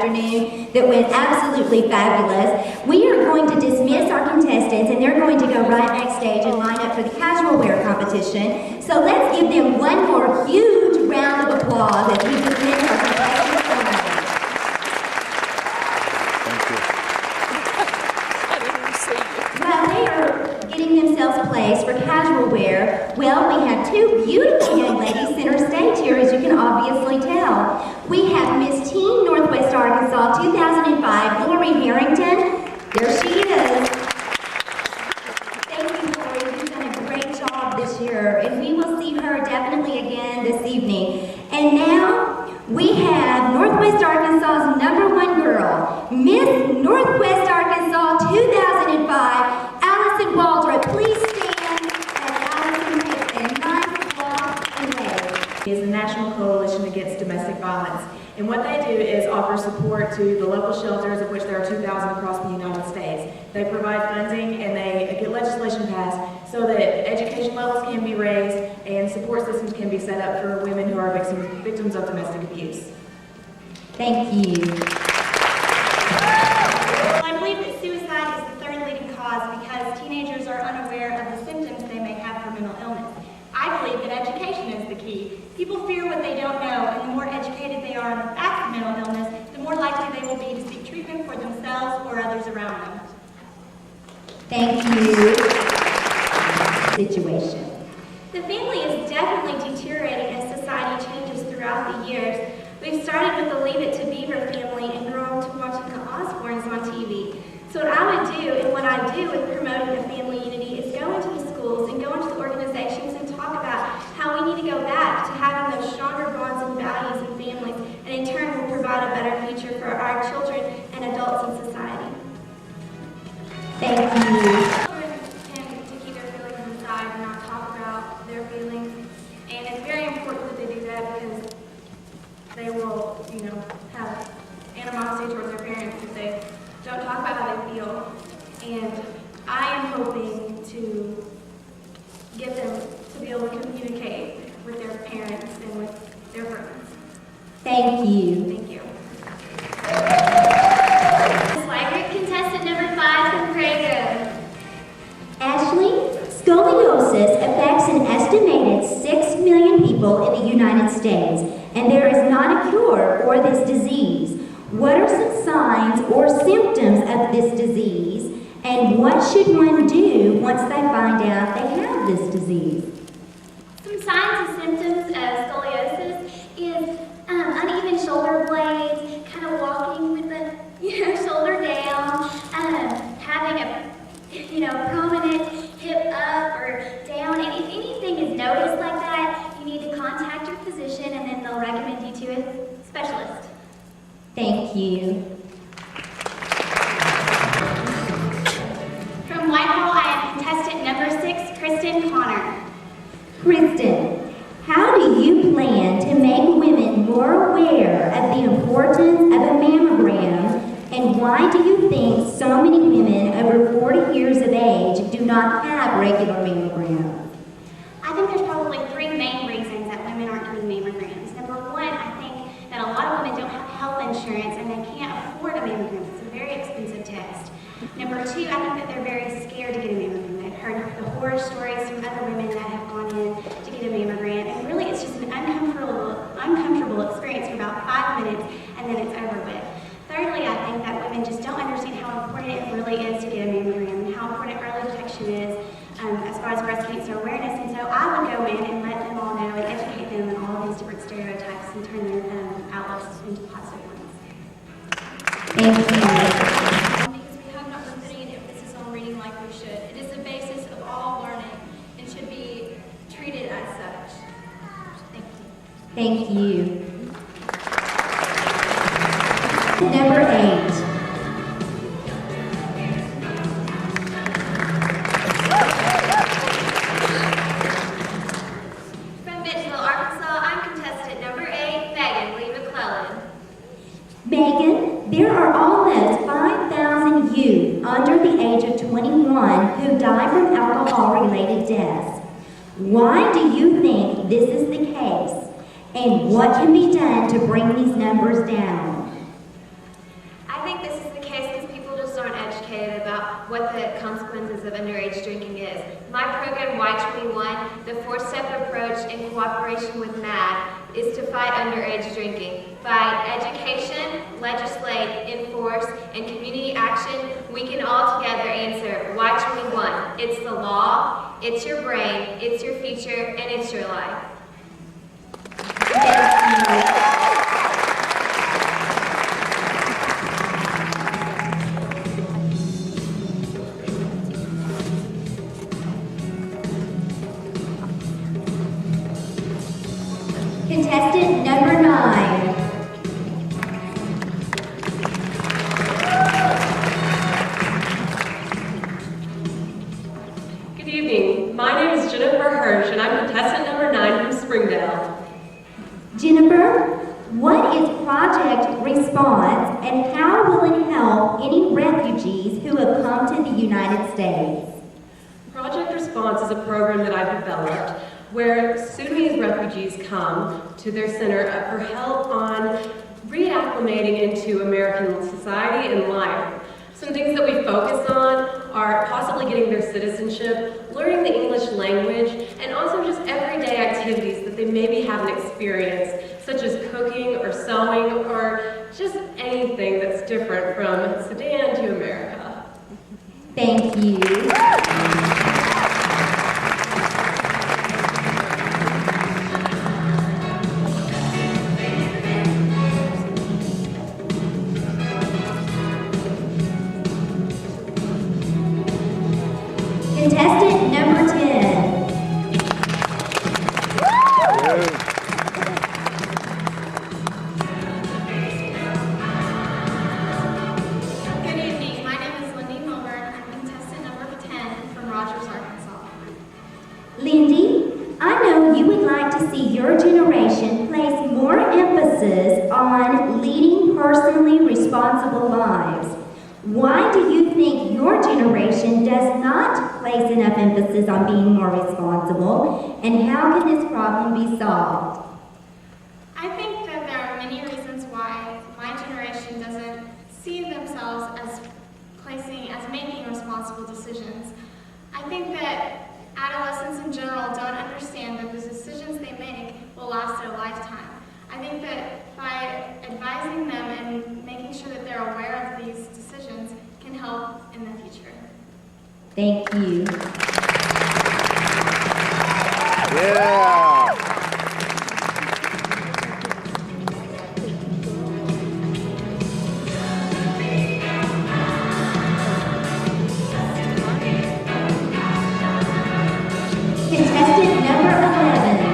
afternoon that went absolutely fabulous. We are going to dismiss our contestants, and they're going to go right backstage and line up for the casual wear competition. So let's give them one more huge round of applause as we dismiss our contestants tonight. While they are getting themselves placed for casual wear, well, we have two beautiful young ladies center stage here, as you can obviously tell. We have Miss Teen Northwest Arkansas 2005, Lori Harrington. There she is. Thank you, Lori. You've done a great job this year, and we will see her definitely again this evening. And now we have Northwest Arkansas's #1 girl, Miss Northwest Arkansas 2005, Allison Waldrop. Please stand as Allison takes a nice walk and wave. Is the National Coalition Against Domestic Violence. And what they do is offer support to the local shelters, of which there are 2,000 across the United States. They provide funding and they get legislation passed so that education levels can be raised and support systems can be set up for women who are victims of domestic abuse. Thank you. I believe that suicide is the third leading cause because teenagers are unaware of the symptoms they may have for mental illness. I believe that education is the key. People fear what they don't know, and the more educated they are on the facts of mental illness, the more likely they will be to seek treatment for themselves or others around them. Thank you. Situation. The family is definitely deteriorating as society changes throughout the years. We've started with the Leave It to Beaver family and grown to watching the Osbournes on TV. So what I would do, and what I do with promoting the family unity, is go into the schools and go into the organizations and talk about how we need to go back to having those stronger bonds and values in families, and in turn will provide a better future for our children and adults in society. Thank you. Children tend to keep their feelings inside and not talk about their feelings, and it's very important that they do that because they will, have animosity towards their parents if they don't talk about how they feel. And I am hoping to get them to be able to communicate with their parents and with their friends. Thank you. Thank you. Swigert, contestant number 5 from Prego. Ashley, scoliosis affects an estimated 6 million people in the United States, and there is not a cure for this disease. What are some signs or symptoms of this disease, and what should one do once they find out they have this disease? Some signs and symptoms of scoliosis is uneven shoulder blades, kind of walking with the shoulder down, having a prominent hip up or down, and if anything is noticed like that, you need to contact your physician and then they'll recommend you to a specialist. Thank you. From Whitehall, I am contestant number 6, Kristen Connor. Kristen, how do you plan to make women more aware of the importance of a mammogram, and why do you think so many women over 40 years of age do not have regular mammograms? I think there's probably 3 main reasons that women aren't doing mammograms. Number 1, I think that a lot of women don't have health insurance and they can't afford a mammogram. It's a very expensive test. Number 2, I think that they're very scared to get a mammogram. I've heard the horror stories from other women that have gone in to get a mammogram, and really it's just an uncomfortable experience for about 5 minutes, and then it's over with. Thirdly, I think that women just don't understand how important it really is to get a mammogram and how important early detection is as far as breast cancer awareness. And so I would go in and let them all know and educate them on all of these different stereotypes and turn their outlooks into positive ones. Thank you. Because we have not been putting an emphasis on reading like we should. It is the basis of all learning and should be treated as such. Thank you. Thank you. Number 8. From Bentonville, Arkansas, I'm contestant number 8, Megan Lee McClellan. Megan, there are almost 5,000 youth under the age of 21 who die from alcohol-related deaths. Why do you think this is the case? And what can be done to bring these numbers down? think this is the case because people just aren't educated about what the consequences of underage drinking is. My program, Y21, the 4-step approach in cooperation with MAD, is to fight underage drinking. By education, legislate, enforce, and community action, we can all together answer Y21. It's the law, it's your brain, it's your future, and it's your life. Contestant number 9. Good evening. My name is Jennifer Hirsch, and I'm contestant number 9 from Springdale. Jennifer, what is Project Response and how will it help any refugees who have come to the United States? Project Response is a program that I've developed where Sudanese refugees come to their center for help on reacclimating into American society and life. Some things that we focus on are possibly getting their citizenship, learning the English language, and also just everyday activities that they maybe haven't experienced, such as cooking or sewing or just anything that's different from Sudan to America. Thank you. Contestant number 10. Good evening. My name is Lindy Milburn. I'm contestant number 10 from Rogers, Arkansas. Lindy, I know you would like to see your generation place more emphasis on leading personally responsible lives. Why do you think your generation does not place enough emphasis on being more responsible, and how can this problem be solved? I think that there are many reasons why my generation doesn't see themselves as making responsible decisions. I think that adolescents in general don't understand that the decisions they make will last their lifetime. I think that by advising them and making sure that they're aware of these decisions can help in the future. Thank you. Yeah. Contestant number 11.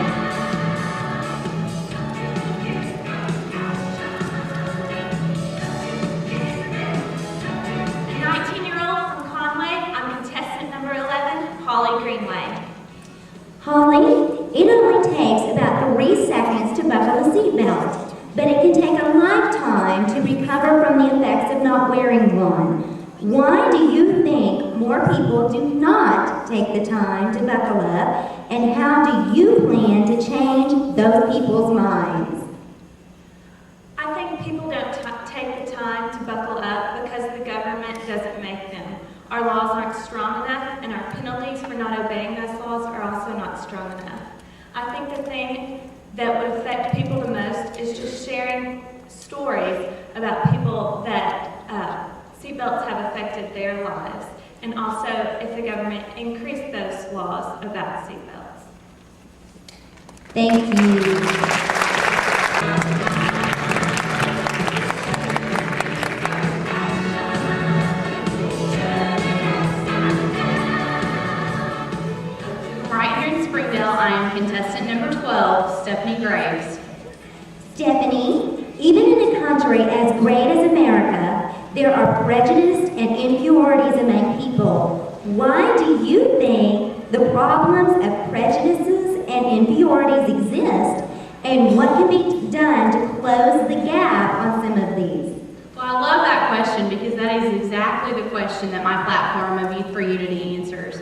Holly, it only takes about 3 seconds to buckle a seatbelt, but it can take a lifetime to recover from the effects of not wearing one. Why do you think more people do not take the time to buckle up, and how do you plan to change those people's minds? I think people don't take the time to buckle up because the government doesn't make them. Our laws aren't strong enough, and our penalties for not obeying those laws are also not strong enough. I think the thing that would affect people the most is just sharing stories about people that seatbelts have affected their lives, and also if the government increased those laws about seatbelts. Thank you. I am contestant number 12, Stephanie Graves. Stephanie, even in a country as great as America, there are prejudice and impurities among people. Why do you think the problems of prejudices and impurities exist, and what can be done to close the gap on some of these? Well, I love that question because that is exactly the question that my platform of Youth for Unity answers.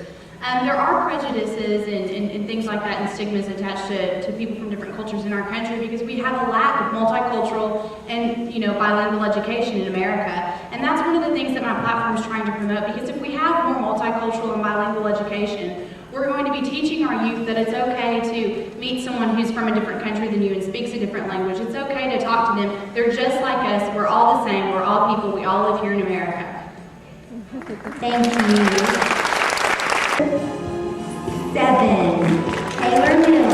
There are prejudices and things like that and stigmas attached to people from different cultures in our country because we have a lack of multicultural and bilingual education in America. my platform is trying to promote, because if we have more multicultural and bilingual education, we're going to be teaching our youth that it's okay to meet someone who's from a different country than you and speaks a different language. It's okay to talk to them. They're just like us. We're all the same. We're all people. We all live here in America. Thank you. 7, Taylor Mills.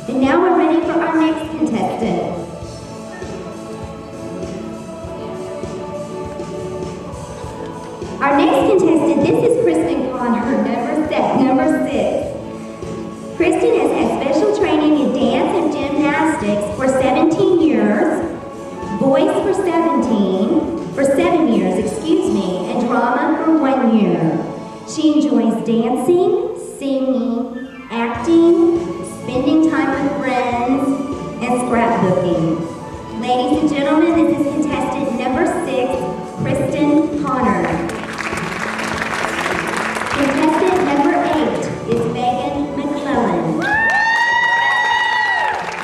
And now we're ready for our next contestant. Our next contestant, this is Kristen Connor, number 6. Kristen has had special training in dance and gymnastics for 17 years, voice for 7 years, and drama for 1 year. She enjoys dancing, singing, acting, spending time with friends, and scrapbooking. Ladies and gentlemen, this is contestant number 6, Kristen Connor. Contestant number 8 is Megan McClellan.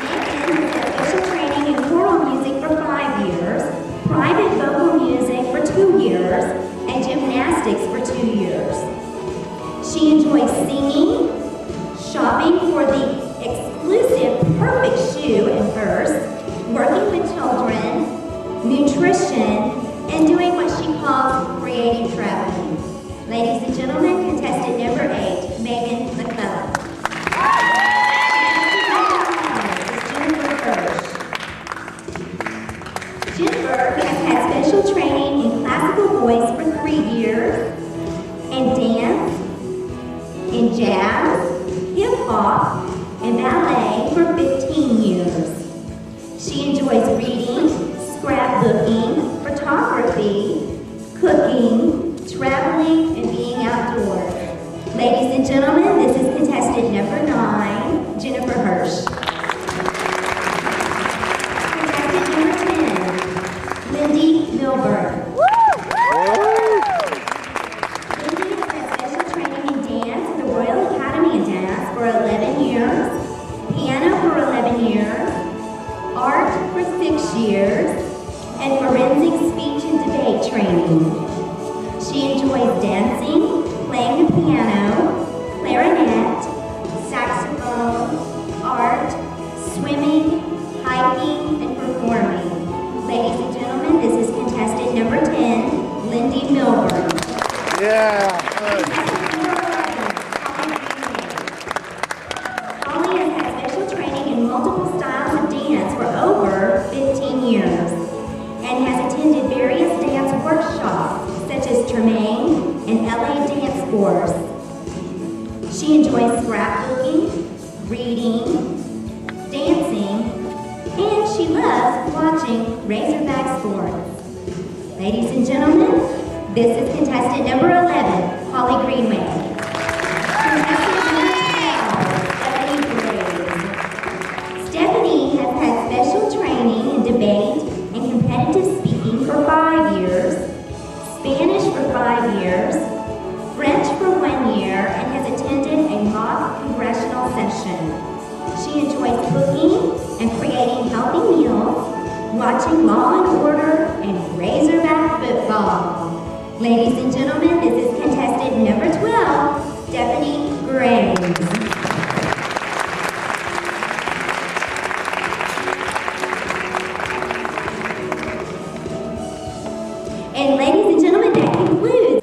Megan has had special training in choral music for 5 years, private vocal music for 2 years, and gymnastics for 2 years. She enjoys singing, shopping for the exclusive Perfect Shoe and Purse, working with children, nutrition, and doing what she calls creative traveling. Ladies and gentlemen, contestant number 8, Megan McClellan. Jennifer has had special training in classical voice for 3 years, and dance, in jazz, hip-hop, and ballet for 15 years. She enjoys reading, scrapbooking, photography, cooking, traveling, and being outdoors. Ladies and gentlemen, this is contestant number 9, Jennifer Hirsch. Contestant number 10, Lindy Milburn. Lindy has had special training in dance at the Royal Academy of Dance for 11 years, piano for 11 years, art for 6 years, and forensic speech and debate training. She enjoys dancing, playing the piano, clarinet, saxophone, art, swimming, hiking, and performing. Ladies and gentlemen, this is contestant number 10, Lindy Milburn. Yeah. Holly has had special training in multiple styles of dance for over 15 years and has attended various dance workshops such as Tremaine and LA Dance Force. She enjoys scrapbooking, reading, dancing, and she loves watching Razorback sports. Ladies and gentlemen, this is contestant number 11, Holly Greenway. Contestant number 12, Stephanie Blaze. Stephanie has had special training in debate and competitive speaking for 5 years, Spanish for 5 years, French for 1 year, and has attended a mock congressional session. She enjoys cooking and creating healthy meals, watching Law and Order, and Razorback football. Ladies and gentlemen, this is contestant number 12, Stephanie Graves. And ladies and gentlemen, that concludes.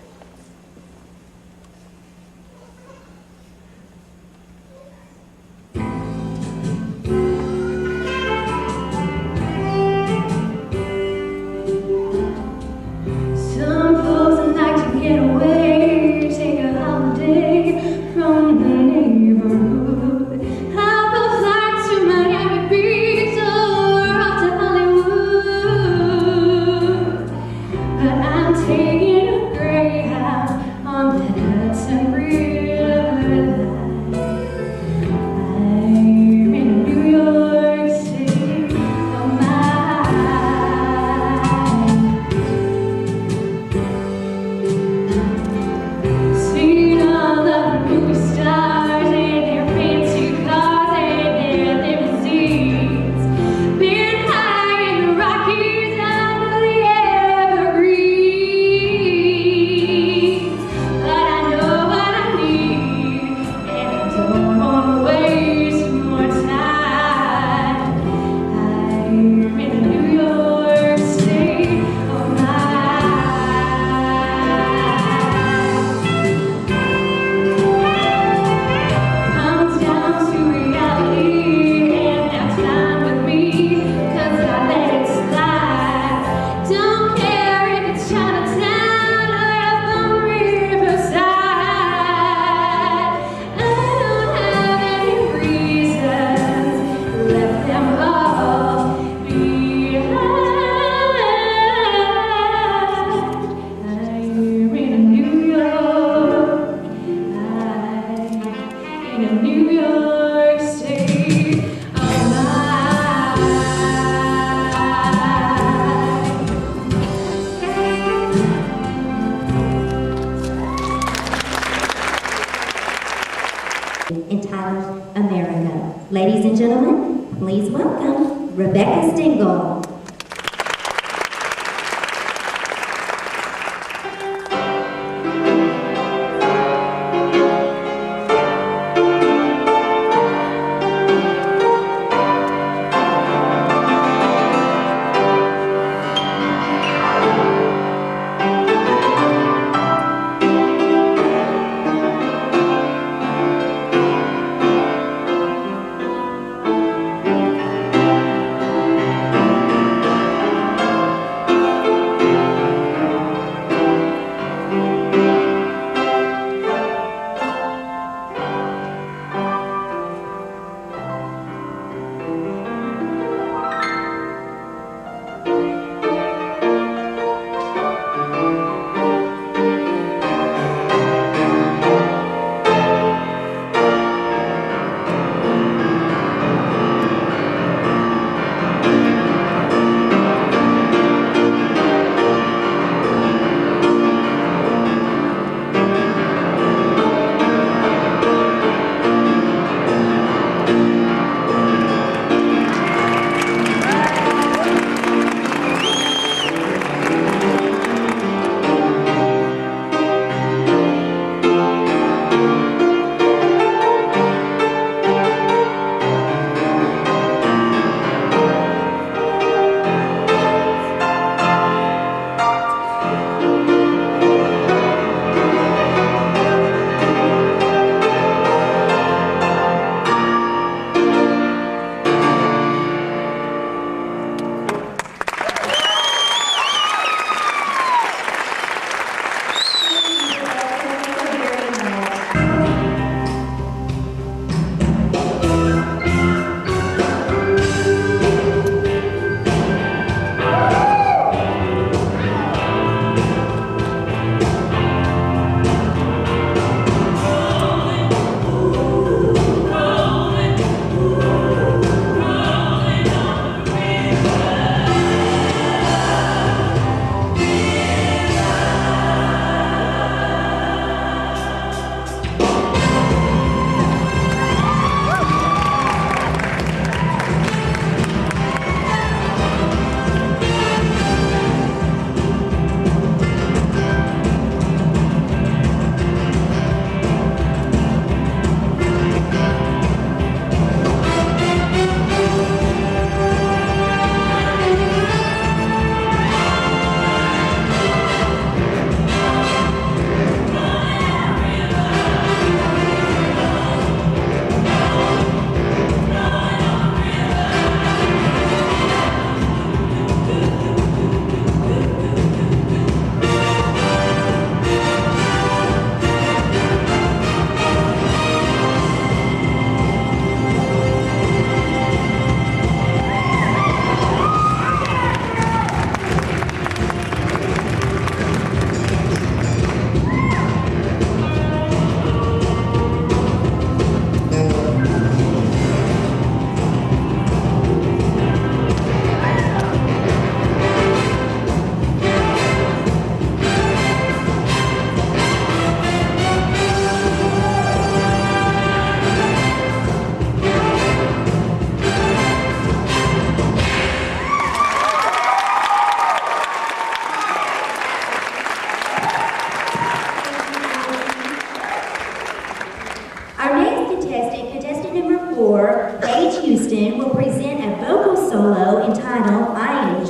Some folks like to get away, take a holiday from the neighborhood. entitled America. Ladies and gentlemen, please welcome Rebecca Stingle.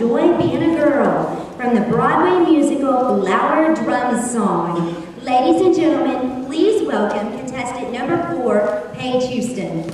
Enjoy Being a Girl from the Broadway musical Louder Drum Song. Ladies and gentlemen, please welcome contestant number 4, Paige Houston.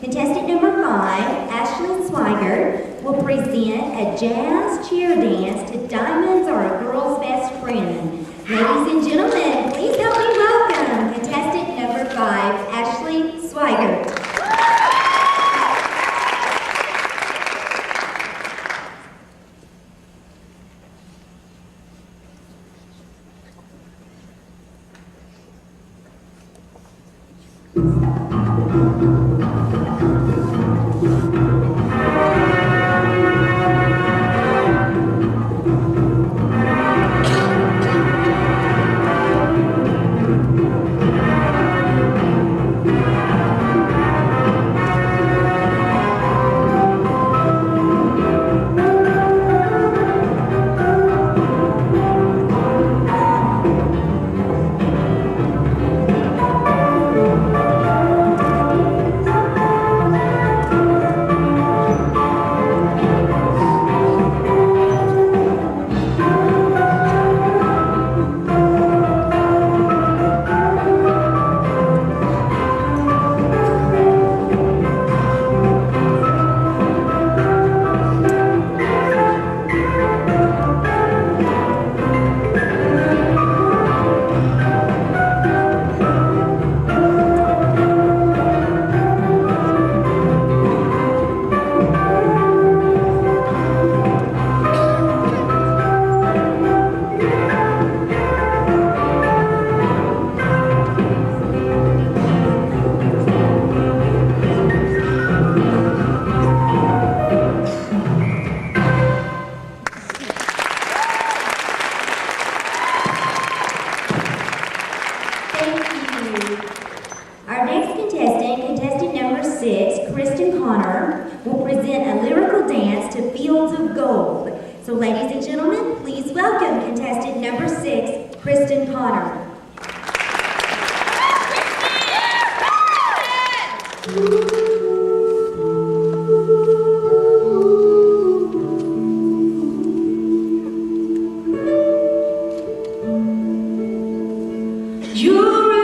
Contestant number 5, Ashley Swigert, will present a jazz cheer dance to Diamonds Are a Girl's Best Friend. Ladies and gentlemen, please help me welcome contestant number 5, Ashley Swigert. So ladies and gentlemen, please welcome contestant number 6, Kristen Connor. You're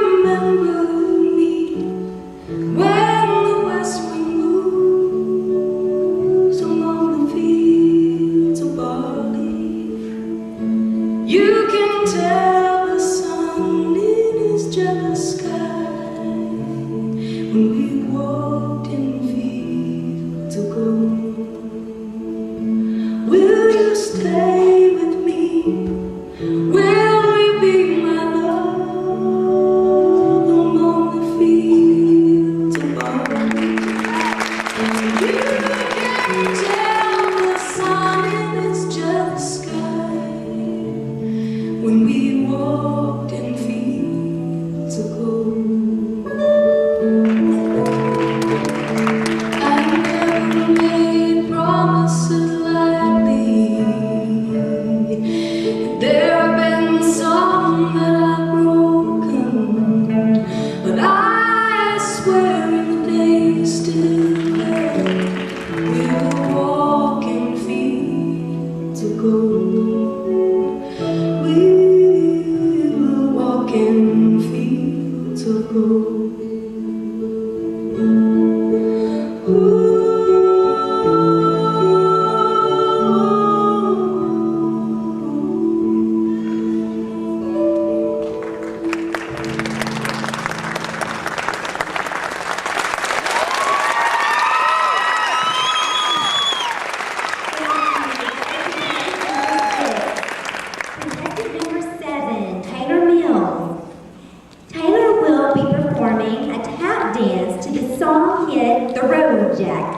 in fields of gold.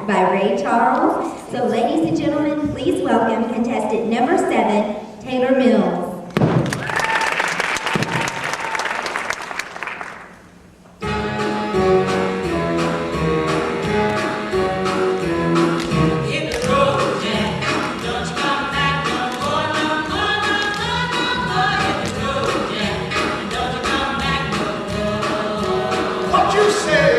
By Ray Charles. So ladies and gentlemen, please welcome contestant number 7, Taylor Mills. What you say?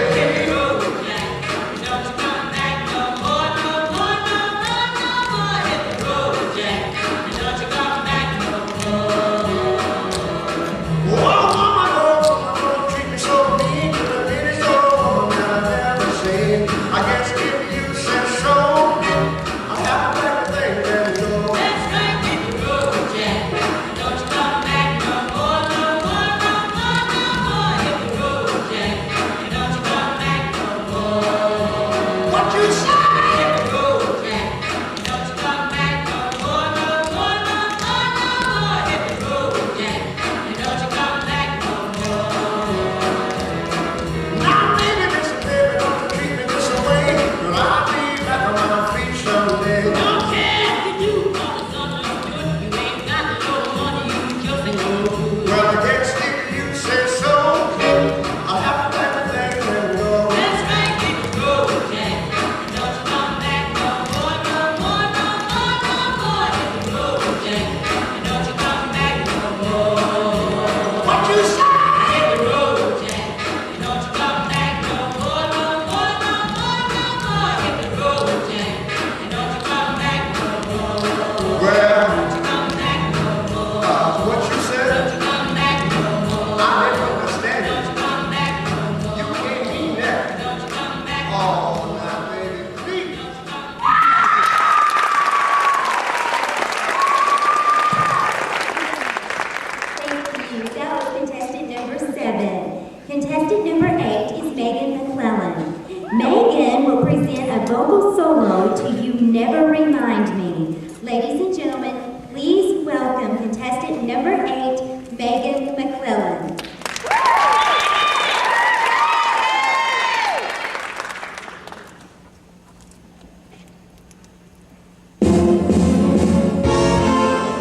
Contestant number 8 is Megan McClellan. Megan will present a vocal solo to You Never Remind Me. Ladies and gentlemen, please welcome contestant number 8, Megan McClellan.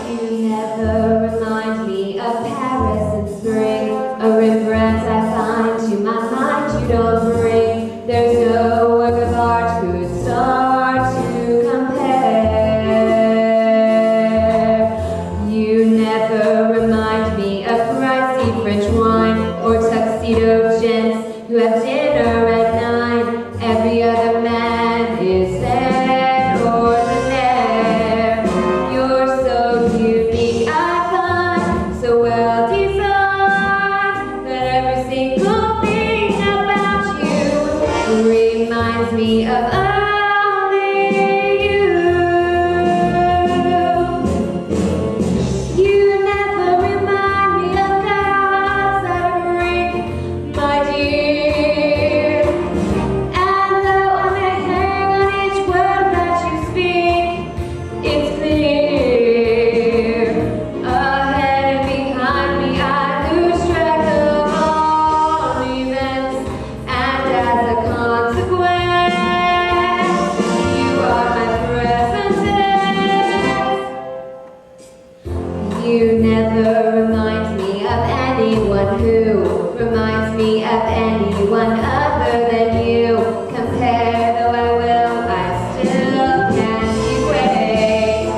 You never remind me of Paris in spring, a remembrance I find to my mind you don't bring. There's no work of art could start to compare. You never remind me of pricey French wine or tuxedo gents who have dinner at 9. Every other man is sad ordinaire. You're so unique, I find, so well designed, that every single thing about you reminds me of only you. You never remind me of cows that ring, my dear. And though I may hang on each word that you speak, it's clear. Ahead and behind me, I lose track of all events, and as a consequence, you are my present tense. You never remind me of anyone who reminds me of anyone other than you. Compare though I will, I still can't keep away.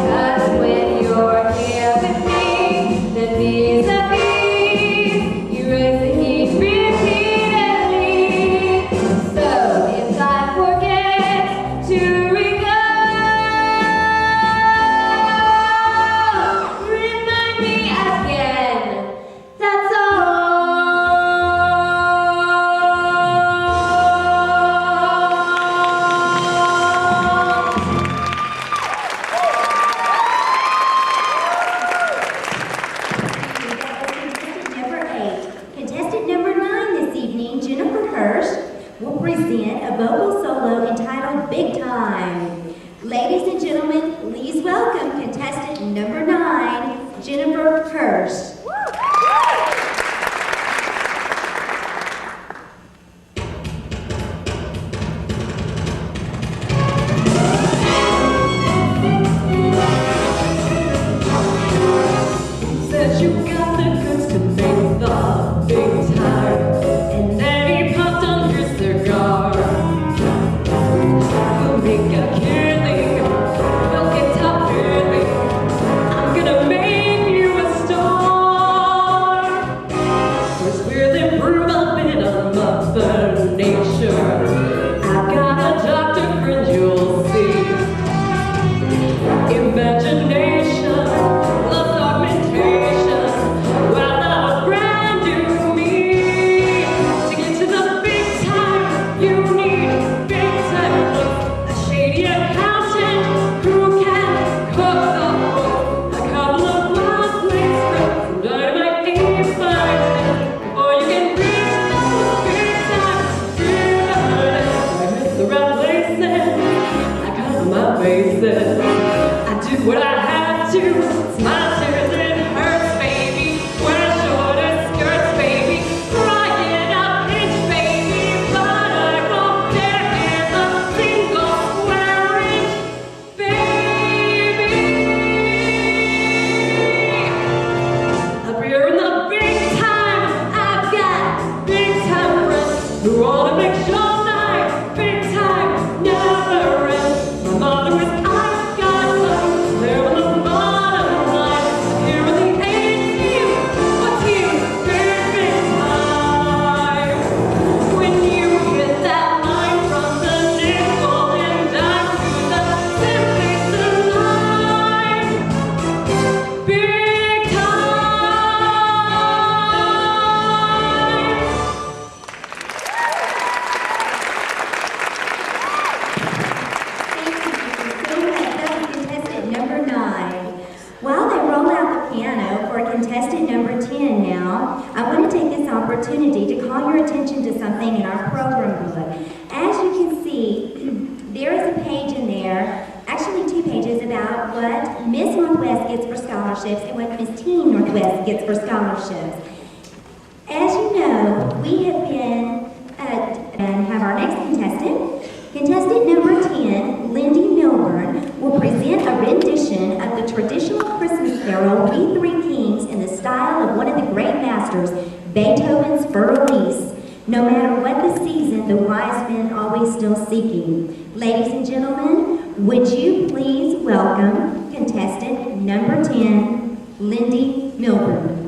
'Cause when you're here with me, then vis-a-vis, you raise the heat repeatedly. So if I forget to recall, remind me again. That's all. big time. Ladies and gentlemen, please welcome contestant number 9, Jennifer Kirsch. Said you got the goods to make the big time, and then he puffed on his cigar. We'll make a killing, we'll get top billing. I'm gonna make you a star. First we're the brutal bit of Mother Nature. I've got a doctor friend you'll see. Imagination, love augmentation. Well, I'm a brand new me. To get to the big time, you need big time look. A shady accountant who can cook the book. A couple of wild plates from dynamite ain't fine. Or you can reach those big time dividends. I hit the right places. I cover my bases. I do what I have to. It's my turn, it hurts, baby. Wear shorter skirts, baby. Crying up pitch, baby. But I won't dare in a single square inch, baby. Up here in the big time, I've got big time friends who wanna make sure my big time never ends. My mother was I've got love, there on the bottom line. Here in the ATU, what's here? Big time. When you hit that line from the nickel and dime to the simply line, big time. That was contestant number 9. While they roll out the piano for contestant number 10 now, I want to take this opportunity to call your attention to something in our program book. As you can see, there is a page in there, actually 2 pages, about what Miss Northwest gets for scholarships and what Miss Teen Northwest gets for scholarships. As you know, we have been, and have our next contestant. Contestant number 10, Lindy Milburn, will present a rendition of the traditional Christmas carol, We Three Kings, in the style of one of the great masters, Beethoven's Für Elise. No matter what the season, the wise men always still seeking. Ladies and gentlemen, would you please welcome contestant number 10, Lindy Milburn.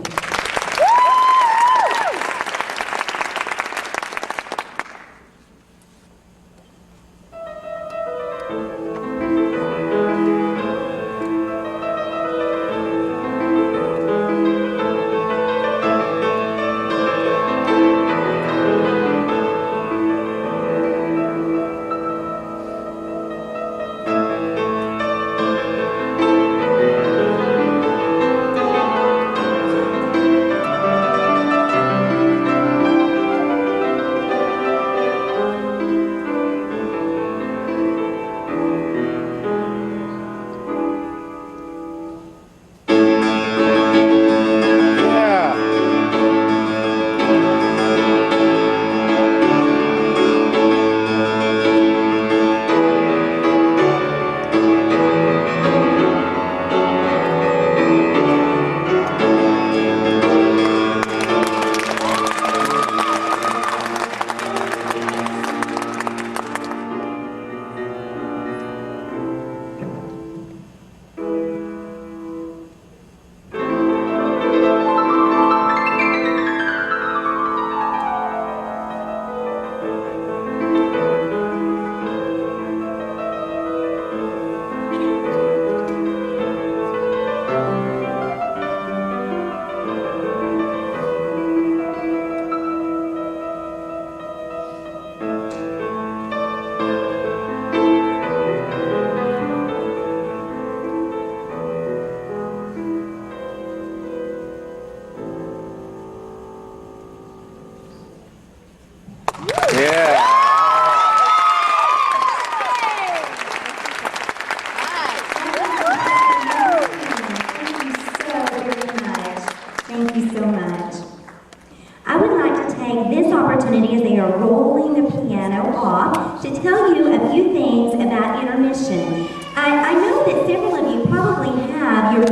are rolling the piano off to tell you a few things about intermission. I know that several of you probably have your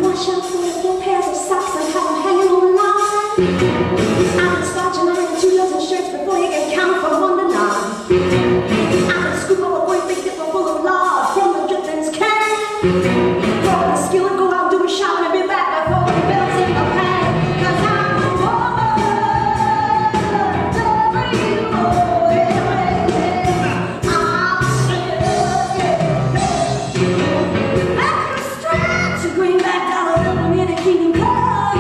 wash out 4 pairs of socks and have them hanging on the line. I've been starching iron 2 dozen shirts before you can count from 1 to 9. I've been scooping up a great big dipper full of lard from the drippings can. Throw in the skillet, go out, do a shopping, and be back before the bells in the pan. 'Cause I'm a woman, I'm strapped to greenback dollar bill for me to keep them cold.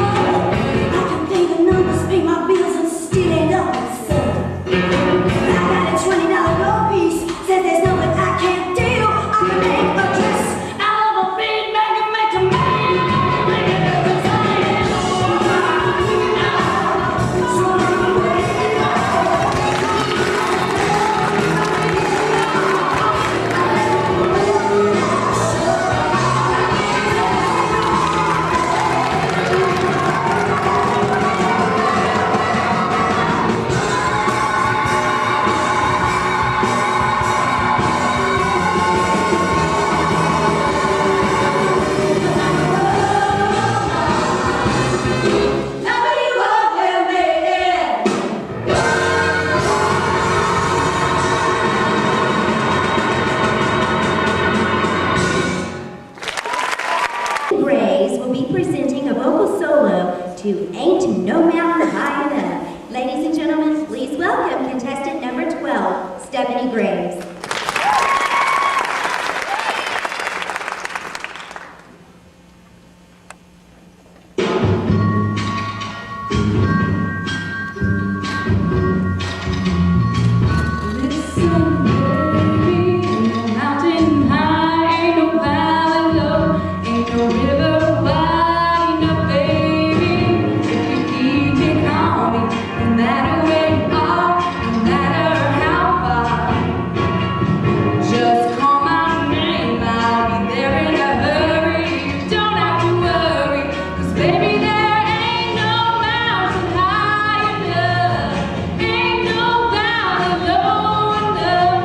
I can pay the numbers, pay my bills, and still ain't nothing sold. I got a $20 gold piece, says there's nothing I can't do. I can make a dress out of a big bag and make a man. 'Cause I am a Graves will be presenting a vocal solo to Ain't No Mountain High Enough. Ladies and gentlemen, please welcome contestant number 12, Stephanie Graves. Listen, baby, ain't no mountain high, ain't no valley low, ain't no river wide enough, baby. If you keep me calm, no matter where you are, no matter how far. Just call my name, I'll be there in a hurry. You don't have to worry, 'cause baby, there ain't no mountain high enough, ain't no valley low enough,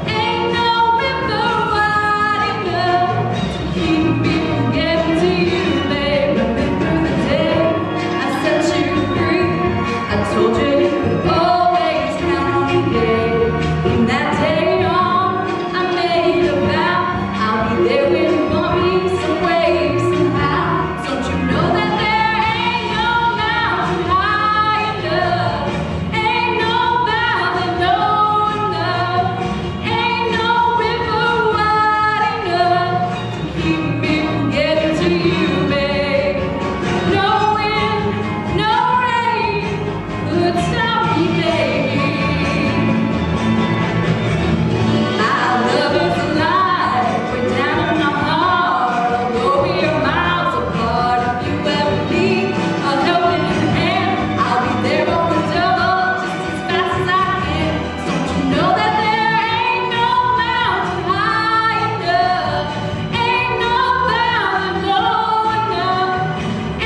ain't no river wide enough to keep me from getting to you, babe. Running through the day, I set you free. I told you you could always count on me, babe. From that day on, I made a vow I'll be there when you want me, some way, somehow. Don't you know that there ain't no mountain high enough, ain't no valley low enough, ain't no river wide enough to keep me from getting to you, babe. No wind, no rain could stop me, baby. Our love is alive, we're down in my heart. Although we are miles apart, if you ever need a helping hand, I'll be there on the double, just as fast as I can. Don't you know that there ain't no mountain high enough, ain't no valley low enough,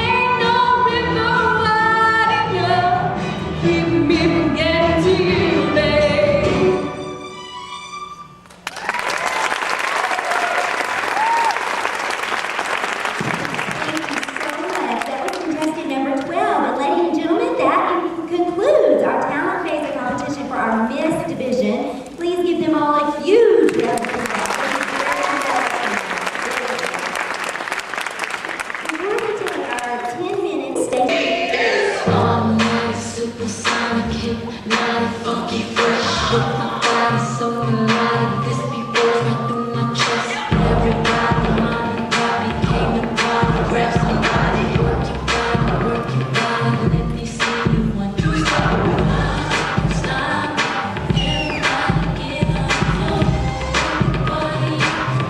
ain't no river wide enough to keep me from getting to you, babe. Thank you so much. That was contestant number 12. And ladies and gentlemen, that concludes our talent phase of competition for our Miss Division. Please give them all a huge round of applause. Before we take our 10-minute stage Automatic, supersonic, hypnotic, funky, fresh, with my body so melodic. This beat rolls right through my chest. Everybody, mommy, Bobby, came to party. Grab somebody, work your body, let me see you one, two, stop, stop. Everybody get up, party,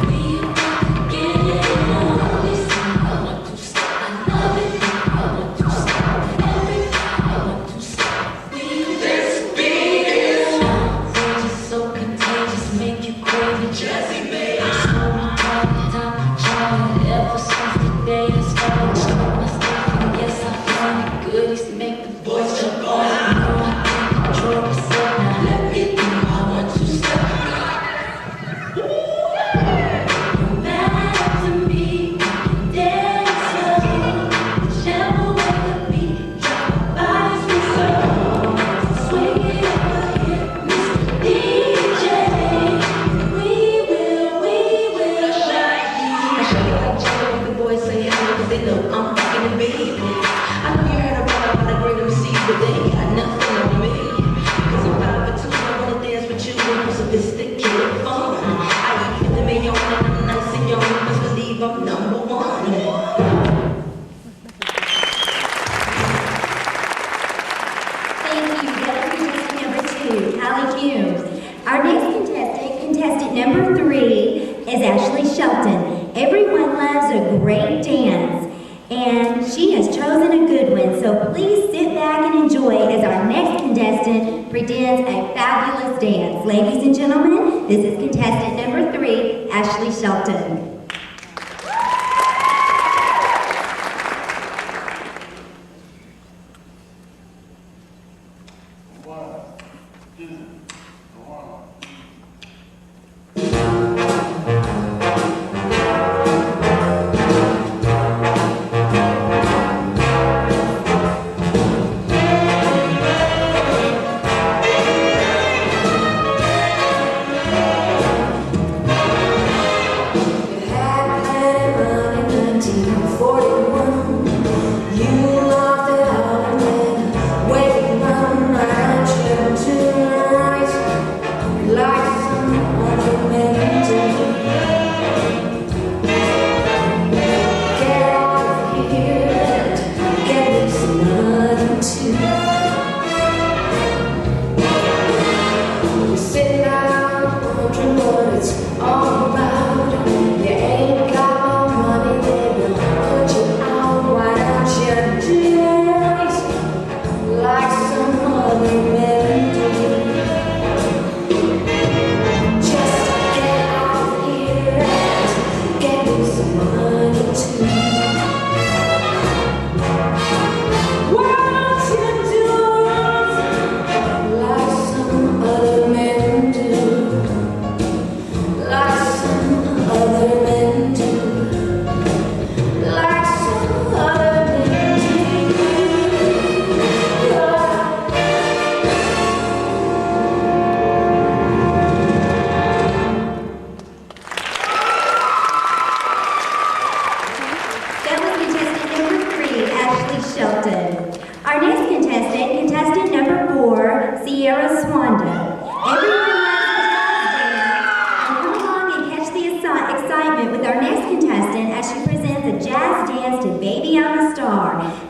we about to get it on. Listen, I want to stop, I love it. I want to stop, everybody, I want to stop. We this beat is outrageous, so contagious. number 3 is Ashley Shelton. Everyone loves a great dance, and she has chosen a good one, so please sit back and enjoy as our next contestant presents a fabulous dance. Ladies and gentlemen, this is contestant number 3, Ashley Shelton.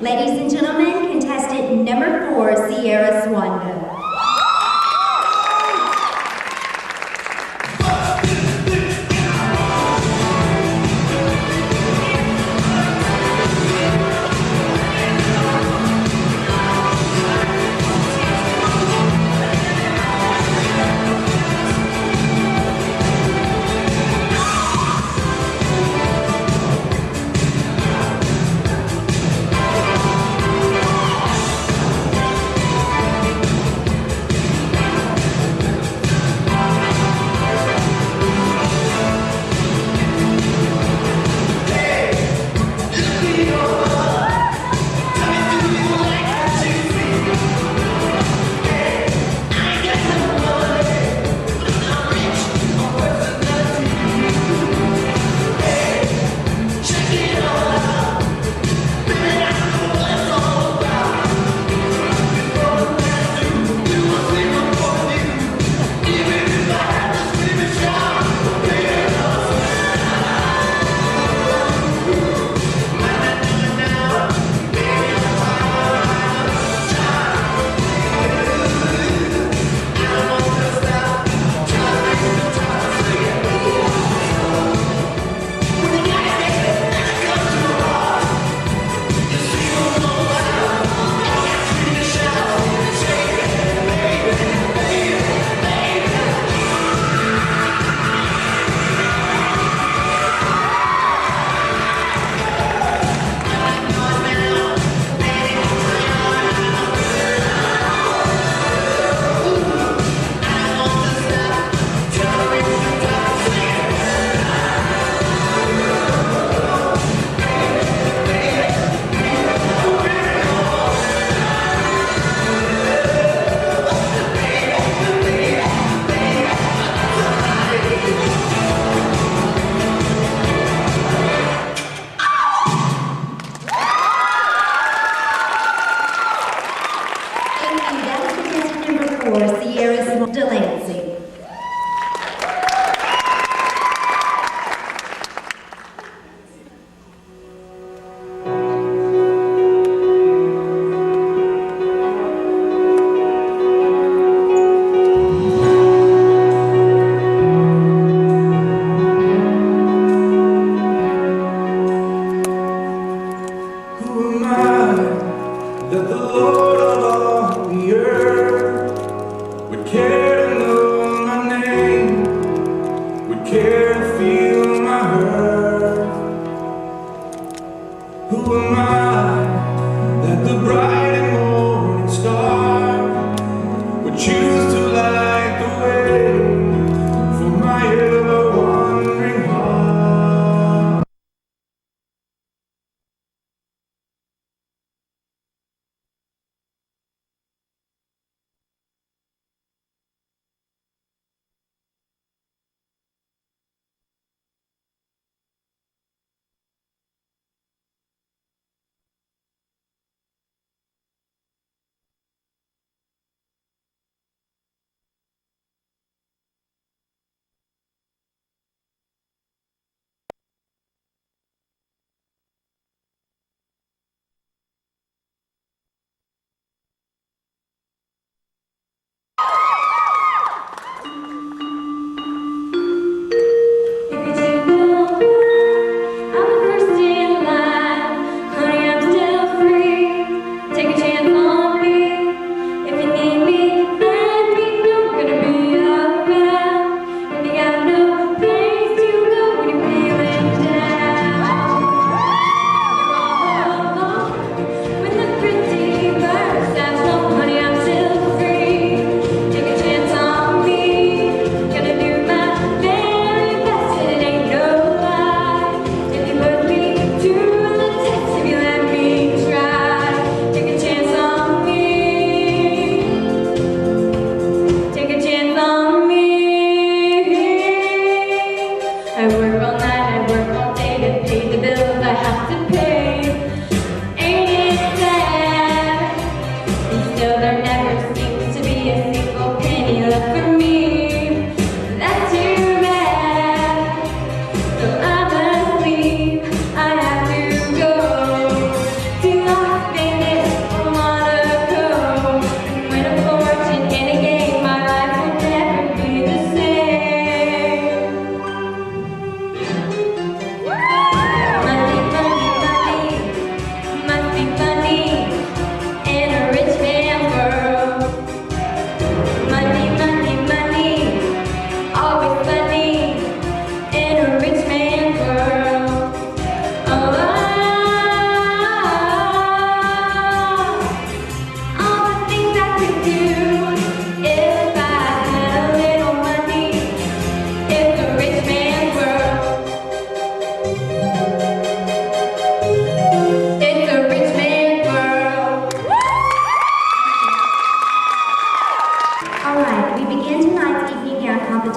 Ladies and gentlemen, contestant number 4, Sierra Swanda.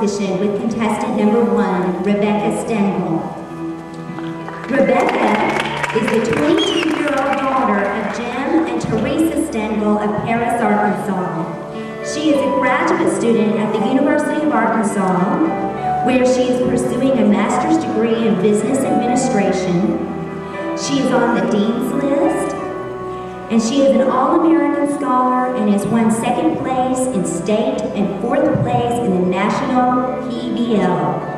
competition with contestant number 1, Rebecca Stengel. Rebecca is the 22-year-old daughter of Jim and Teresa Stengel of Paris, Arkansas. She is a graduate student at the University of Arkansas, where she is pursuing a master's degree in business administration. She is on the Dean's List, and she is an All-American Scholar and has won 2nd place in state and 4th place in the national PBL.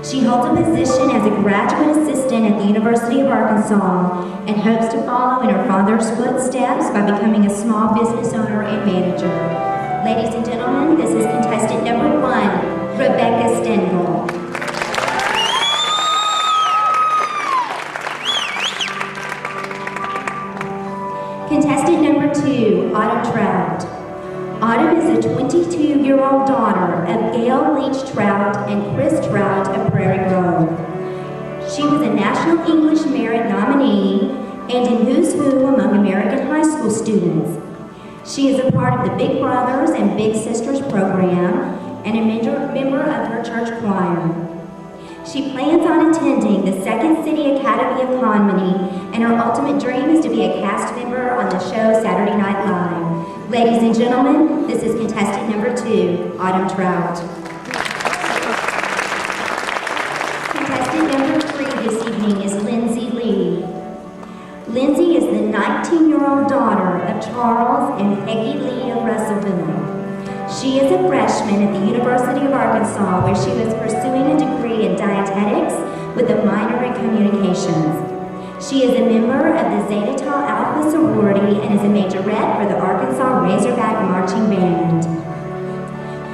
She holds a position as a graduate assistant at the University of Arkansas and hopes to follow in her father's footsteps by becoming a small business owner and manager. Ladies and gentlemen, this is contestant number 1, Rebecca Stengel. Contestant number 2, Autumn Trout. Autumn is a 22-year-old daughter of Gail Leach Trout and Chris Trout of Prairie Grove. She was a National English Merit nominee and in Who's Who among American high school students. She is a part of the Big Brothers and Big Sisters program and a member of her church choir. She plans on attending the Second City Academy of Comedy, and her ultimate dream is to be a cast member on the show Saturday Night Live. Ladies and gentlemen, this is contestant number 2, Autumn Trout. Contestant number 3 this evening is Lindsay Lee. Lindsay is the 19-year-old daughter of Charles and Peggy Lee of Russellville. She is a freshman at the University of Arkansas, where she was pursuing a degree in dietetics with a minor in communications. She is a member of the Zeta Tau Alpha sorority and is a majorette for the Arkansas Razorback Marching Band.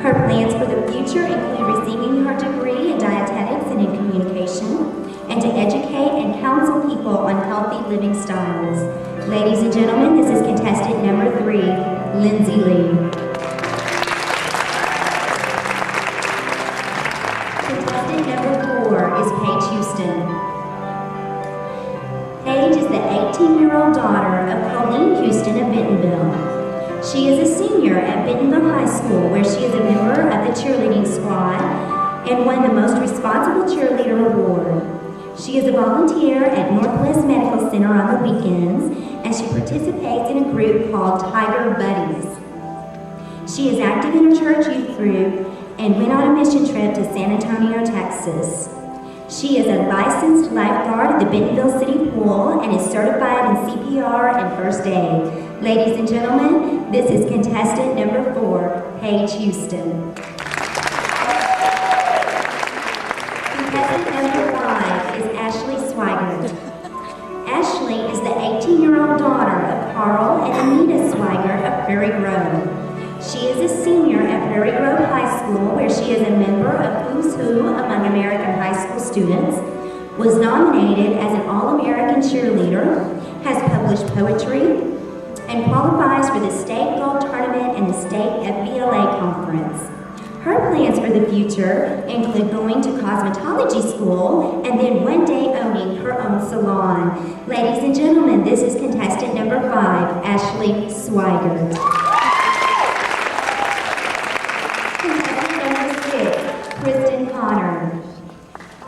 Her plans for the future include receiving her degree in dietetics and in communication, and to educate and counsel people on healthy living styles. Ladies and gentlemen, this is contestant number 3, Lindsay Lee. Contestant number 4 is Paige Houston. Paige is the 18-year-old daughter of Colleen Houston of Bentonville. She is a senior at Bentonville High School, where she is a member of the cheerleading squad and won the Most Responsible Cheerleader Award. She is a volunteer at Northwest Medical Center on the weekends, and she participates in a group called Tiger Buddies. She is active in her church youth group and went on a mission trip to San Antonio, Texas. She is a licensed lifeguard at the Bentonville City Pool and is certified in CPR and first aid. Ladies and gentlemen, this is contestant number 4, Paige Houston. Contestant number 5 is Ashley Swigert. Ashley is the 18-year-old daughter of Carl and Anita Swigert of Prairie Grove. She is a senior at Prairie Grove High School, where she is a member of Who's Who among American high school students, was nominated as an All-American cheerleader, has published poetry, and qualifies for the State Gold Tournament and the State FBLA Conference. Her plans for the future include going to cosmetology school and then one day owning her own salon. Ladies and gentlemen, this is contestant number 5, Ashley Swigert. Contestant number 6, Kristen Connor.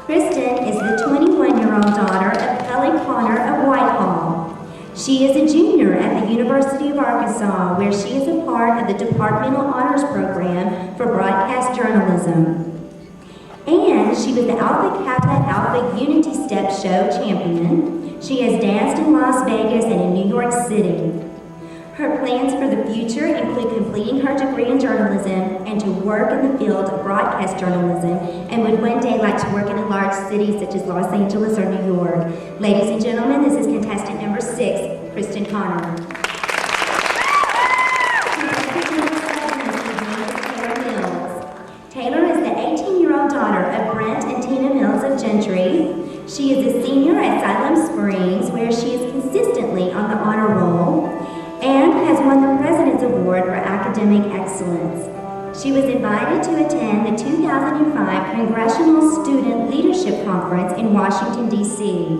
Kristen is the 21-year-old daughter of Kelly Connor of Whitehall. She is a junior at the University of Arkansas, where she is a part of the Departmental Honors Program for Broadcast Journalism. And she was the Alpha Kappa Alpha Unity Step Show champion. She has danced in Las Vegas and in New York City. Her plans for the future include completing her degree in journalism and to work in the field of broadcast journalism, and would one day like to work in a large city such as Los Angeles or New York. Ladies and gentlemen, this is contestant number 6, Kristen Connor. Contestant number 7 is Taylor Mills. Taylor is the 18-year-old daughter of Brent and Tina Mills of Gentry. She is a senior at Siloam Springs, where she is consistently on the honor roll, and has won the President's Award for Academic Excellence. She was invited to attend the 2005 Congressional Student Leadership Conference in Washington, D.C.,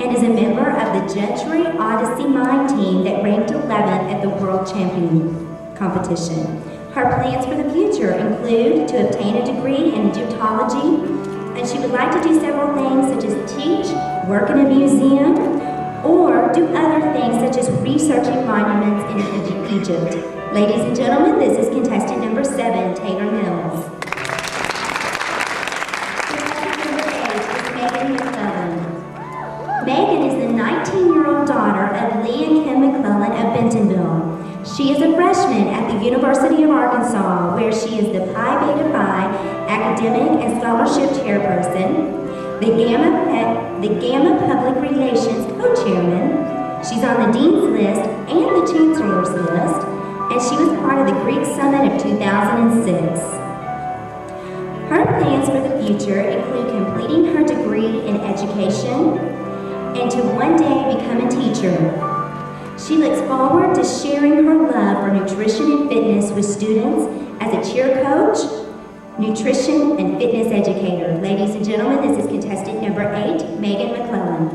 and is a member of the Gentry Odyssey Mime team that ranked 11th at the World Champion competition. Her plans for the future include to obtain a degree in Egyptology, and she would like to do several things such as teach, work in a museum, or do other things such as researching monuments in Egypt. Ladies and gentlemen, this is contestant number 7, Taylor Mills. Megan is the 19-year-old daughter of Lee and Kim McClellan of Bentonville. She is a freshman at the University of Arkansas, where she is the Pi Beta Phi Academic and Scholarship Chairperson, the Gamma Public Relations Co-Chairman. She's on the Dean's List and the Chancellor's List, and she was part of the Greek Summit of 2006. Her plans for the future include completing her degree in education and to one day become a teacher. She looks forward to sharing her love for nutrition and fitness with students as a cheer coach, nutrition and fitness educator. Ladies and gentlemen, this is contestant number 8, Megan McClellan.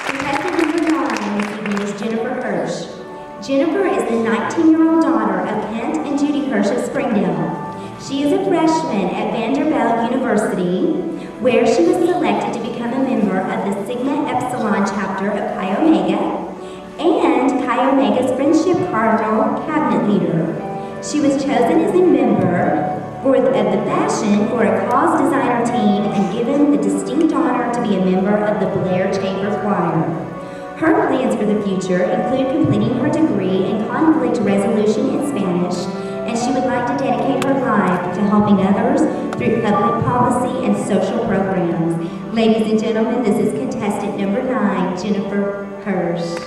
Contestant number 9 this evening is Jennifer Hirsch. Jennifer is the 19-year-old daughter of Kent and Judy Hirsch of Springdale. She is a freshman at Vanderbilt University, where she was selected to become a member of the Sigma Epsilon chapter of Chi Omega and Chi Omega's Friendship Cardinal Cabinet Leader. She was chosen as a member of the Fashion for a Cause Designer team and given the distinct honor to be a member of the Blair Chamber Choir. Her plans for the future include completing her degree in conflict resolution in Spanish, and she would like to dedicate her life to helping others through public policy and social programs. Ladies and gentlemen, this is contestant number 9, Jennifer Hirsch.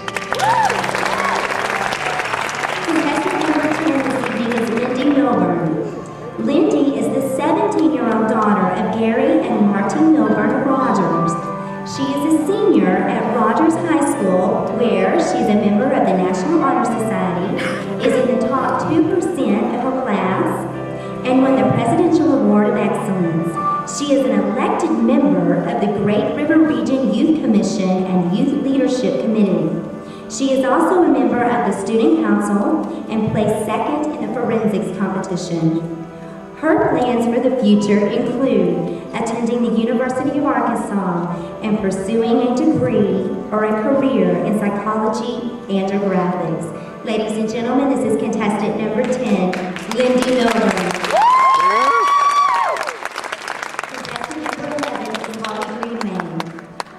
Contestant number 10 this evening is Lindy Milburn. Lindy is the 17-year-old daughter of Gary and Martin Milburn Rogers. She is a senior at Rogers High School, where she is a member of the National Honor Society, is in the top 2% of her class, and won the Presidential Award of Excellence. She is an elected member of the Great River Region Youth Commission and Youth Leadership Committee. She is also a member of the Student Council and placed second in the forensics competition. Her plans for the future include attending the University of Arkansas and pursuing a degree or a career in psychology and or graphics. Ladies and gentlemen, this is contestant number 10, Lindy Milburn. Contestant number 11 is Holly Greenway.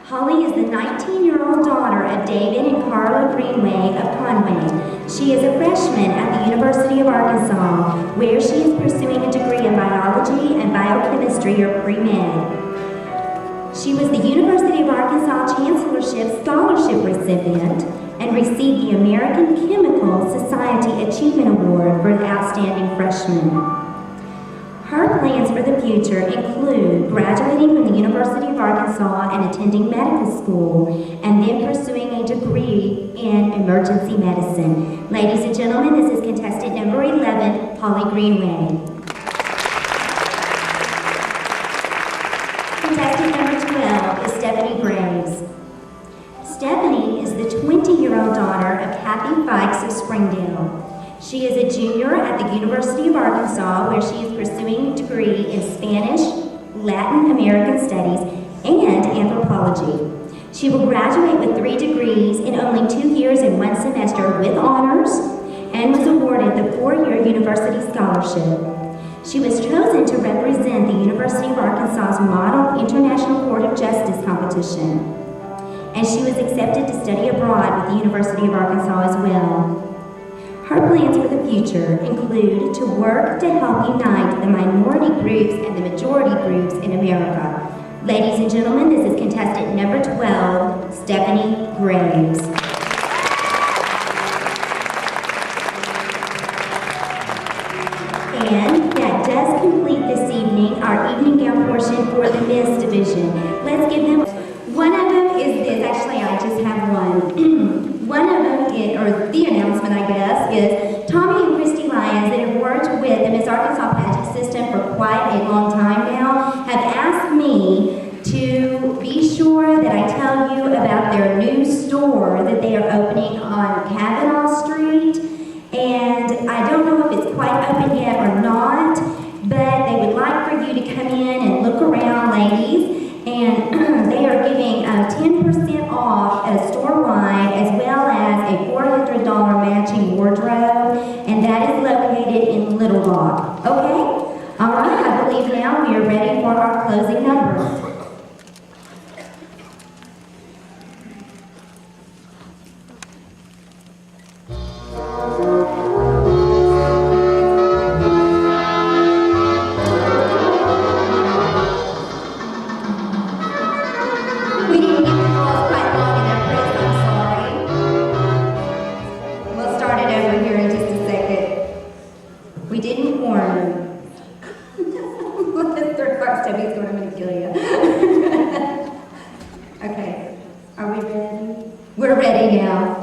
Holly is the 19-year-old daughter of David and Carla Greenway of Conway. She is a freshman at the University of Arkansas, where she is pursuing a degree in biology and biochemistry or pre-med. She was the University of Arkansas Chancellorship Scholarship recipient and received the American Chemical Society Achievement Award for an outstanding freshman. Her plans for the future include graduating from the University of Arkansas and attending medical school, and then pursuing a degree in emergency medicine. Ladies and gentlemen, this is contestant number 11, Holly Greenway. Contestant number 12 is Stephanie Graves. Stephanie is the 20-year-old daughter of Kathy Fikes of Springdale. She is a junior at the University of Arkansas, where she is pursuing a degree in Spanish, Latin American Studies, and Anthropology. She will graduate with 3 degrees in only 2 years and 1 semester with honors, and was awarded the 4-year university scholarship. She was chosen to represent the University of Arkansas's Model International Court of Justice competition, and she was accepted to study abroad with the University of Arkansas as well. Her plans for the future include to work to help unite the minority groups and the majority groups in America. Ladies and gentlemen, this is contestant number 12, Stephanie Graves. And that does complete this evening our evening gown portion for the Miss Division. Let's give them, one of them is this, actually I just have one. One of them, or the announcement I guess, is Tommy and Christy Lyons, that have worked with the Miss Arkansas Pageant system for quite a long time now, have asked me to be sure that I tell you about their new store that they are opening on Kavanaugh Street I don't know if it's quite open yet or not, but they would like for you to come in and look around, ladies. And they are giving 10% off store-wide, as well as a $400 matching wardrobe, and that is located in Little Rock. Okay? All right, I believe now we are ready for our closing numbers. We didn't give the girls quite long in their press, I'm sorry. We'll start it over here in just a second. We didn't warn you. This third part, Stubby's going, I'm going to kill you. Okay, are we ready? We're ready now.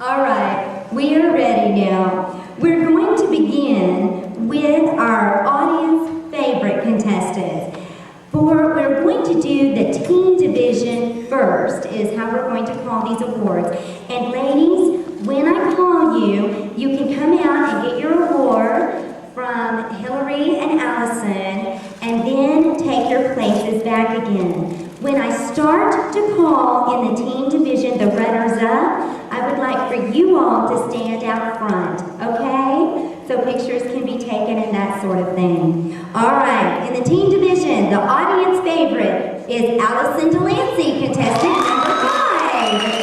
All right, we are ready now. We're going to begin with our audience favorite contestants. We're going to do the teen division first, is how we're going to call these awards. And ladies, when I call you, you can come out and get your award from Hillary and Allison, and then take your places back again. When I start to call in the teen division the runners-up, I would like for you all to stand out front, okay? So pictures can be taken and that sort of thing. All right, in the teen division, the audience favorite is Allison Delancey, contestant number 5.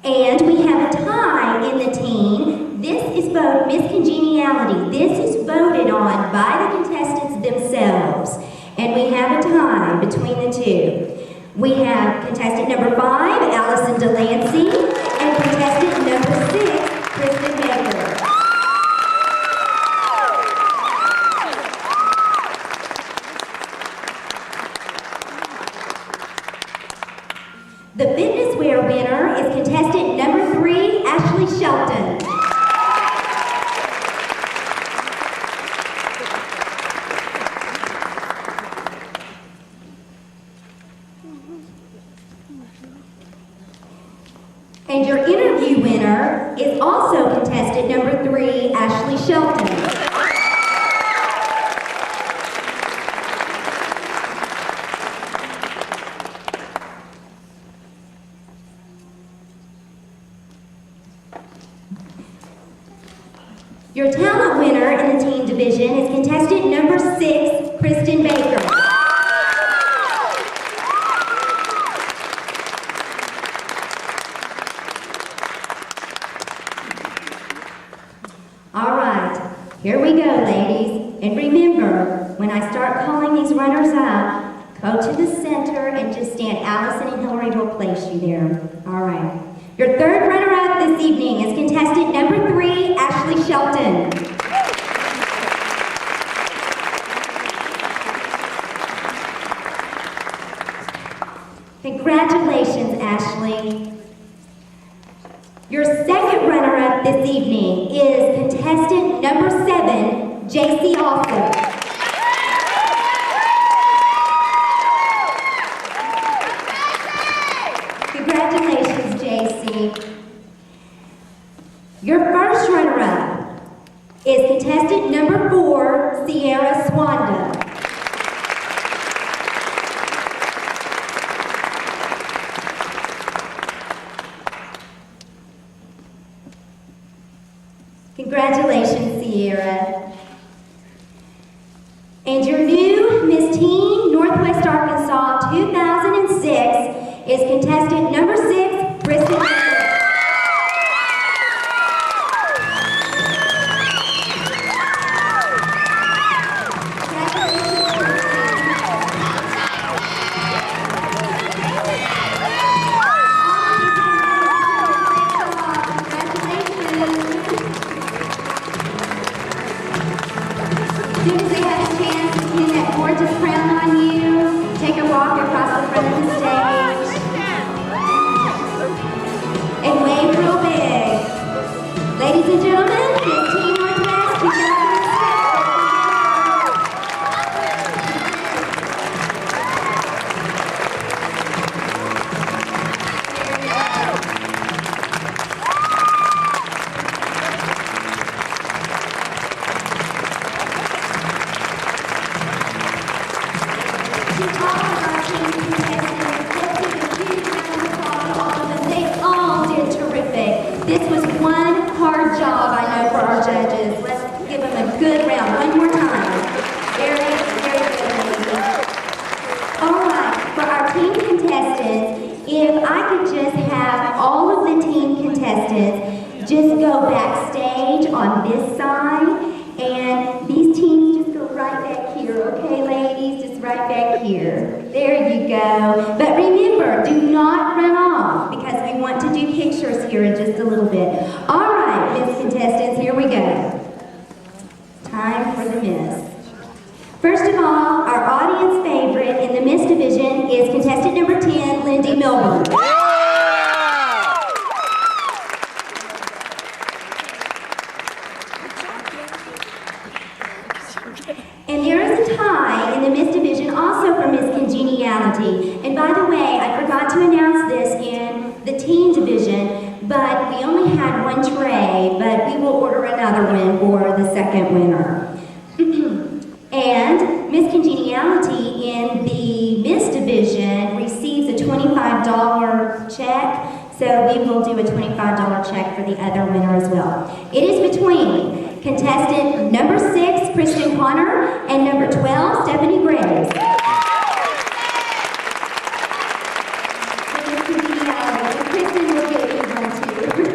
And we have a tie in the teen. This is vote Miss Congeniality. This is voted on by the contestants themselves. And we have a tie between the two. We have contestant number 5, Allison Delancey, and contestant number 6, Kristen Baker. The fitness wear winner is contestant number 3, Ashley Shelton. And your interview winner is also contestant number 3, Ashley Shelton. Your talent winner in the teen division is contestant number 6, Kristen Baker. All right, here we go, ladies. And remember, when I start calling these runners up, go to the center and just stand. Allison and Hillary will place you there. All right. Your third runner-up this evening is contestant number 3, Ashley Shelton. Congratulations, Ashley. Your second runner-up this evening is contestant number 7, JC Austin. Congratulations, JC. Your first runner-up is contestant number 4, Sierra Swanda. Congratulations, Sierra. And your new Miss Teen Northwest Arkansas 2006 is contestant number 6, Kristen. As soon as they have a chance to pin that gorgeous crown on you, take a walk across the front of the stage and wave real big. Ladies and gentlemen, Miss Teen Northwest 2006. To all of our team contestants, let's give a huge round of applause to all of them. They all did terrific. This was one hard job, I know, for our judges. Let's give them a good round one more time. Very, very good, ladies. All right, for our team contestants, if I could just have all of the team contestants just go backstage on this side, and these teams just go right back here, okay, ladies? Just right back here. There you go. But remember, do not run off, because we want to do pictures here in just a little bit. All right, Miss Contestants, here we go. Time for the Miss. First of all, our audience favorite in the Miss division is contestant number 10, Lindy Milburn. And there is a tie in the Miss division also for Miss Congeniality. And by the way, I forgot to announce this in the teen division, but we only had one tray, but we will order another one for the second winner. And Miss Congeniality in the Miss division receives a $25 check, so we will do a $25 check for the other winner as well. It is between contestant number 6, Kristen Connor, and number 12, Stephanie Graves. Kristen will get you one too.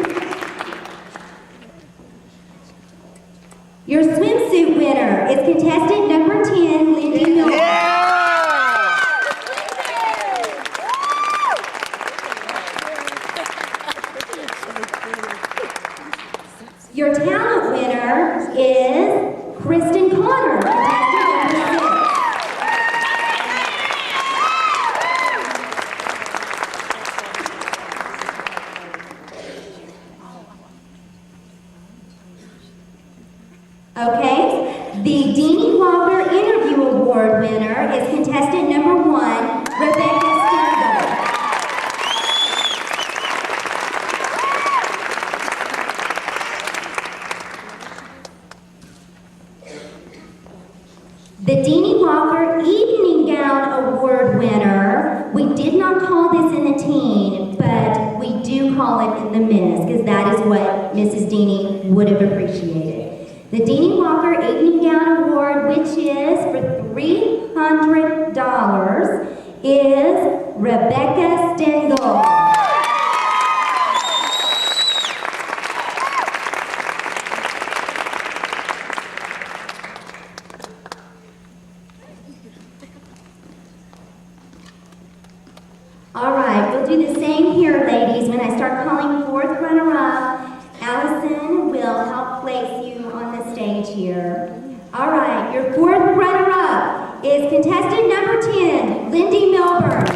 Your swimsuit winner is contestant number 10, Lindy Milburn. Your talent winner is Kristen Connor, contestant number 6. Okay, the Deanie Walker Interview Award winner is contestant number 1, Rebecca Stengel. The Deanie Walker Evening Gown Award winner, we did not call this in the teen, but we do call it in the Miss, because that is what Mrs. Deanie would have appreciated. The Deanie Walker Evening Gown Award, which is for $300, is Rebecca Stengel. All right, we'll do the same here, ladies. When I start calling fourth runner-up, Allison will help place you on the stage here. All right, your fourth runner-up is contestant number 10, Lindy Milburn.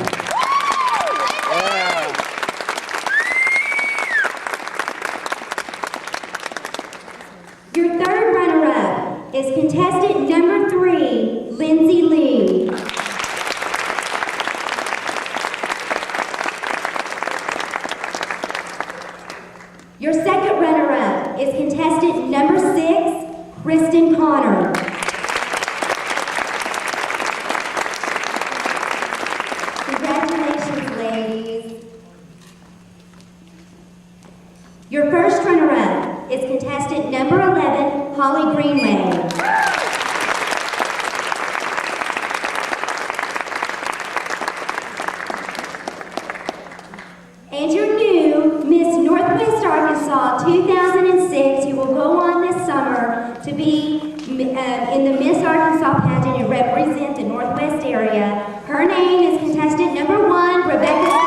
Your second runner-up is contestant number 6, Kristen Connor. Congratulations, ladies. Your first runner-up is contestant number 11, Holly Greenway. And your new Miss Northwest Arkansas 2006, who will go on this summer to be in the Miss Arkansas pageant and represent the Northwest area. Her name is contestant number 1, Rebecca.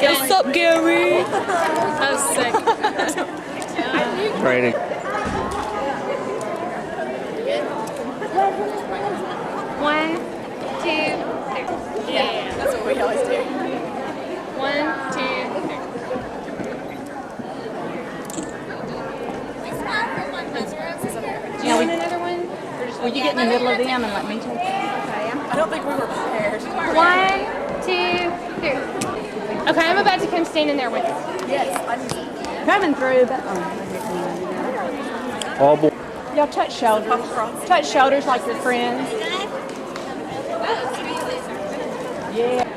What's up, Gary? That was sick. Training. One, two, three. Yeah, that's what we always do. 1, 2, 3. Do you want another one? Will you get in the middle of them and let me take it? I don't think we were prepared. 1, 2, 3. Okay, I'm about to come stand in there with you. Yes, coming through. But, All boys. y'all touch shoulders. Touch shoulders like your friends. Yeah.